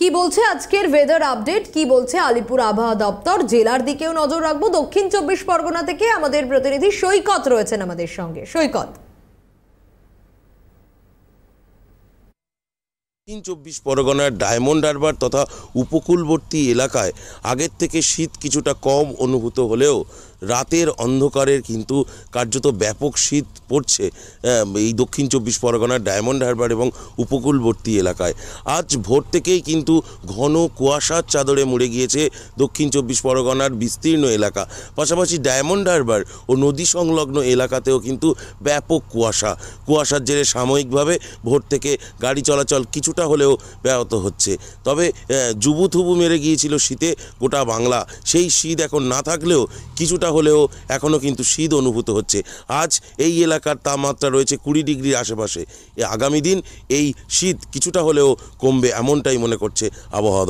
কি বলছে আজকের ওয়েদার আপডেট, কি বলছে আলিপুর আবহাওয়া দপ্তর, জেলার দিকেও নজর রাখবো। দক্ষিণ 24 পরগনা থেকে আমাদের প্রতিনিধি সৈকত রয়েছেন আমাদের সঙ্গে। সৈকত, দক্ষিণ 24 পরগনার ডায়মন্ড হারবার তথা উপকূলবর্তী এলাকায় আগের থেকে শীত কিছুটা কম অনুভূত হলেও রাতের অন্ধকারের কিন্তু কার্যত ব্যাপক শীত পড়ছে এই দক্ষিণ 24 পরগনার ডায়মন্ড হারবার এবং উপকূলবর্তী এলাকায়। আজ ভোর থেকেই কিন্তু ঘন কুয়াশার চাদরে মুড়ে গিয়েছে দক্ষিণ 24 পরগনার বিস্তীর্ণ এলাকা। পাশাপাশি ডায়মন্ড হারবার ও নদী সংলগ্ন এলাকাতেও কিন্তু ব্যাপক কুয়াশার জেরে সাময়িকভাবে ভোর থেকে গাড়ি চলাচল কিছুটা হলেও ব্যাহত হচ্ছে। তবে জুবুথুবু মেরে গিয়েছিল শীতে গোটা বাংলা, সেই শীত এখন না থাকলেও কিছুটা হলেও এখনও কিন্তু শীত অনুভূত হচ্ছে। আজ এই এলাকার তাপমাত্রা রয়েছে 20 ডিগ্রির আশেপাশে। আগামী দিন এই শীত কিছুটা হলেও কমবে এমনটাই মনে করছে আবহাওয়া।